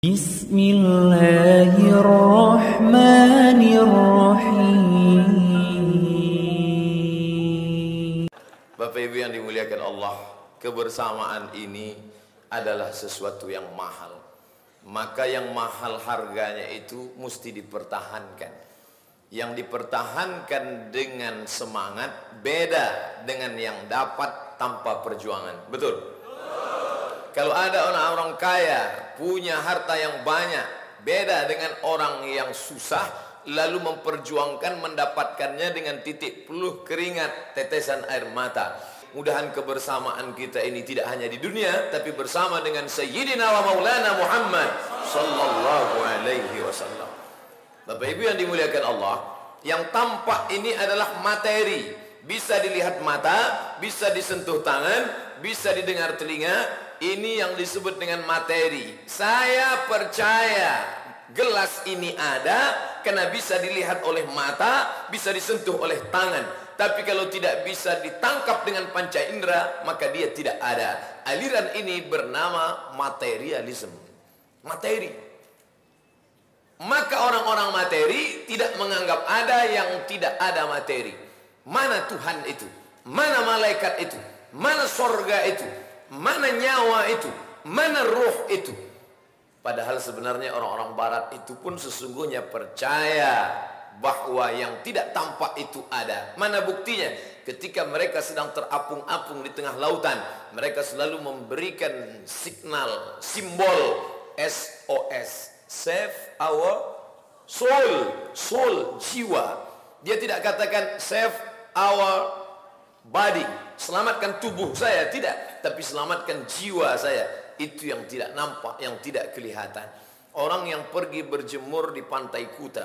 Bismillahirrahmanirrahim. Bapak Ibu yang dimuliakan Allah, kebersamaan ini adalah sesuatu yang mahal. Maka yang mahal harganya itu mesti dipertahankan. Yang dipertahankan dengan semangat beda dengan yang dapat tanpa perjuangan. Betul? Kalau ada orang-orang kaya punya harta yang banyak, beda dengan orang yang susah lalu memperjuangkan mendapatkannya dengan titik peluh keringat, tetesan air mata. Mudahan kebersamaan kita ini tidak hanya di dunia, tapi bersama dengan Sayyidina wa Maulana Muhammad sallallahu alaihi wasallam. Bapak Ibu yang dimuliakan Allah, yang tampak ini adalah materi. Bisa dilihat mata, bisa disentuh tangan, bisa didengar telinga. Ini yang disebut dengan materi. Saya percaya gelas ini ada karena bisa dilihat oleh mata, bisa disentuh oleh tangan. Tapi kalau tidak bisa ditangkap dengan panca indera, maka dia tidak ada. Aliran ini bernama materialisme. Materi. Maka orang-orang materi tidak menganggap ada yang tidak ada materi. Mana Tuhan itu? Mana malaikat itu? Mana sorga itu? Mana nyawa itu? Mana ruh itu? Padahal sebenarnya orang-orang barat itu pun sesungguhnya percaya bahwa yang tidak tampak itu ada. Mana buktinya? Ketika mereka sedang terapung-apung di tengah lautan, mereka selalu memberikan signal, simbol SOS, save our soul, soul, jiwa. Dia tidak katakan save our body, selamatkan tubuh saya, tidak, tapi selamatkan jiwa saya. Itu yang tidak nampak, yang tidak kelihatan. Orang yang pergi berjemur di pantai Kuta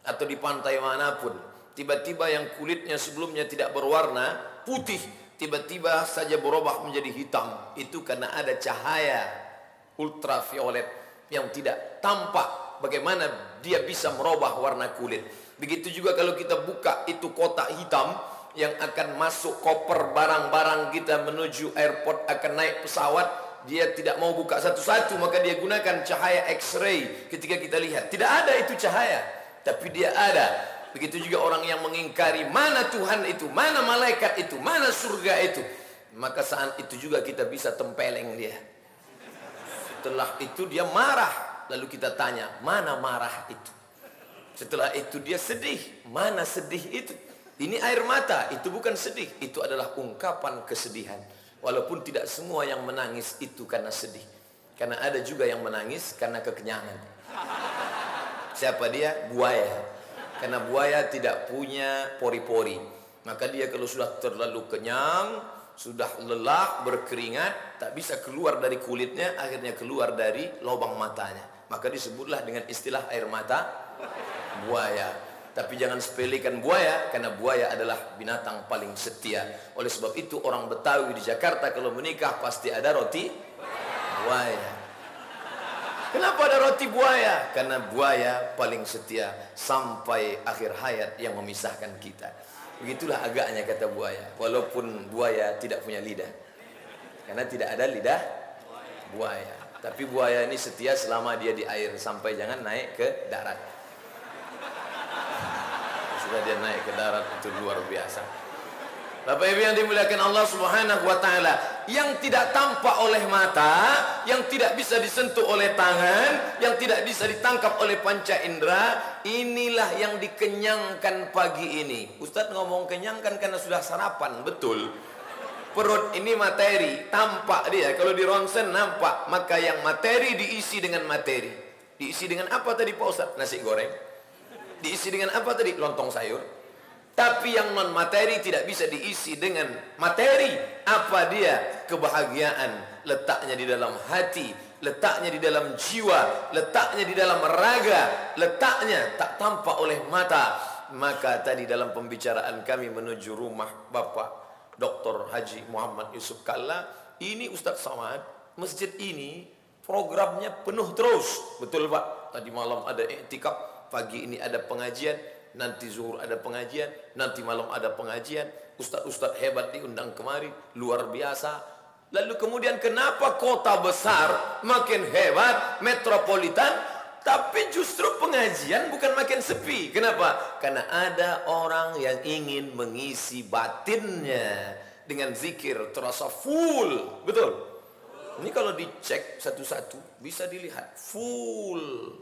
atau di pantai manapun, tiba-tiba yang kulitnya sebelumnya tidak berwarna putih, tiba-tiba saja berubah menjadi hitam. Itu karena ada cahaya ultraviolet yang tidak tampak. Bagaimana dia bisa merubah warna kulit? Begitu juga kalau kita buka itu kotak hitam yang akan masuk koper barang-barang kita menuju airport, akan naik pesawat, dia tidak mau buka satu-satu, maka dia gunakan cahaya X-ray. Ketika kita lihat, tidak ada itu cahaya, tapi dia ada. Begitu juga orang yang mengingkari mana Tuhan itu, mana malaikat itu, mana surga itu, maka saat itu juga kita bisa tempeleng dia. Setelah itu dia marah, lalu kita tanya, mana marah itu? Setelah itu dia sedih, mana sedih itu? Ini air mata, itu bukan sedih, itu adalah ungkapan kesedihan. Walaupun tidak semua yang menangis itu karena sedih, karena ada juga yang menangis karena kekenyangan. Siapa dia? Buaya. Karena buaya tidak punya pori-pori, maka dia kalau sudah terlalu kenyang, sudah lelah, berkeringat, tak bisa keluar dari kulitnya, akhirnya keluar dari lubang matanya, maka disebutlah dengan istilah air mata buaya. Tapi jangan sepelekan buaya, karena buaya adalah binatang paling setia. Oleh sebab itu orang Betawi di Jakarta kalau menikah pasti ada roti buaya. Kenapa ada roti buaya? Karena buaya paling setia sampai akhir hayat yang memisahkan kita. Begitulah agaknya kata buaya. Walaupun buaya tidak punya lidah, karena tidak ada lidah buaya. Tapi buaya ini setia selama dia di air, sampai jangan naik ke darat. Sudah dia naik ke darat, itu luar biasa. Bapak Ibu yang dimuliakan Allah Subhanahu wa taala, yang tidak tampak oleh mata, yang tidak bisa disentuh oleh tangan, yang tidak bisa ditangkap oleh panca indera, inilah yang dikenyangkan pagi ini. Ustadz ngomong kenyangkan karena sudah sarapan, betul. Perut ini materi, tampak dia. Kalau di ronsen nampak, maka yang materi diisi dengan materi. Diisi dengan apa tadi Pak Ustadz? Nasi goreng. Diisi dengan apa tadi? Lontong sayur. Tapi yang non materi tidak bisa diisi dengan materi. Apa dia? Kebahagiaan. Letaknya di dalam hati, letaknya di dalam jiwa, letaknya di dalam raga, letaknya tak tampak oleh mata. Maka tadi dalam pembicaraan kami menuju rumah Bapak Dr. Haji Muhammad Yusuf Kalla, ini Ustadz Samad, masjid ini programnya penuh terus. Betul Pak? Tadi malam ada iktikaf, pagi ini ada pengajian, nanti zuhur ada pengajian, nanti malam ada pengajian. Ustadz-ustadz hebat diundang kemari, luar biasa. Lalu kemudian kenapa kota besar makin hebat, metropolitan, tapi justru pengajian bukan makin sepi? Kenapa? Karena ada orang yang ingin mengisi batinnya dengan zikir, terasa full. Betul? Ini kalau dicek satu-satu bisa dilihat full.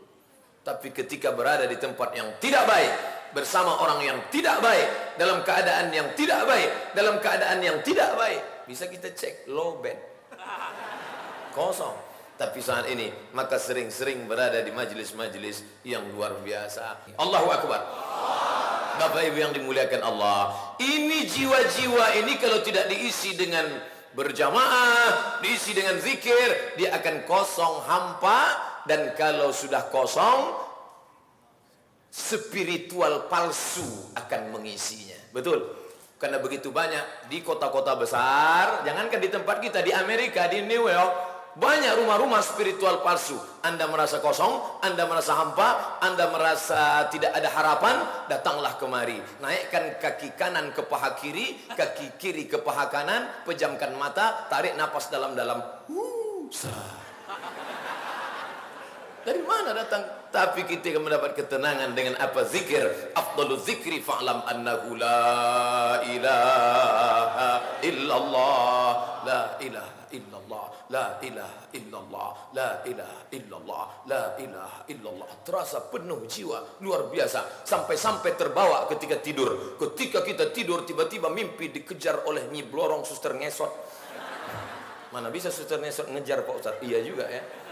Tapi ketika berada di tempat yang tidak baik, bersama orang yang tidak baik, dalam keadaan yang tidak baik, dalam keadaan yang tidak baik, bisa kita cek low bed, kosong. Tapi saat ini maka sering-sering berada di majelis-majelis yang luar biasa. Allahu Akbar. Bapak Ibu yang dimuliakan Allah, ini jiwa-jiwa ini kalau tidak diisi dengan berjamaah, diisi dengan zikir, dia akan kosong, hampa. Dan kalau sudah kosong, spiritual palsu akan mengisinya. Betul? Karena begitu banyak di kota-kota besar, jangankan di tempat kita, di Amerika, di New York, banyak rumah-rumah spiritual palsu. Anda merasa kosong, Anda merasa hampa, Anda merasa tidak ada harapan, datanglah kemari. Naikkan kaki kanan ke paha kiri, kaki kiri ke paha kanan, pejamkan mata, tarik napas dalam-dalam. Dari mana datang? Tapi kita akan mendapat ketenangan dengan apa? Zikir. Afdalu zikri fa'lam annahu la ilaha illallah. La ilaha illallah. La ilaha illallah. La ilaha illallah. La ilaha illallah. Terasa penuh jiwa. Luar biasa. Sampai-sampai terbawa ketika tidur. Ketika kita tidur, tiba-tiba mimpi dikejar oleh Nyi Blorong, suster ngesot. Mana bisa suster ngesot ngejar Pak Ustaz? Iya juga ya.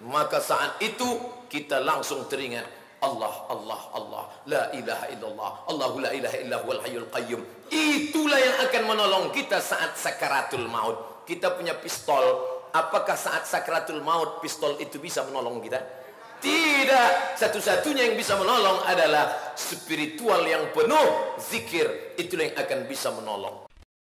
Maka saat itu kita langsung teringat Allah, Allah, Allah, la ilaha illallah, Allahu la ilaha illa huwal hayyul qayyum. Itulah yang akan menolong kita saat sakaratul maut. Kita punya pistol. Apakah saat sakaratul maut pistol itu bisa menolong kita? Tidak. Satu-satunya yang bisa menolong adalah spiritual yang penuh zikir. Itulah yang akan bisa menolong.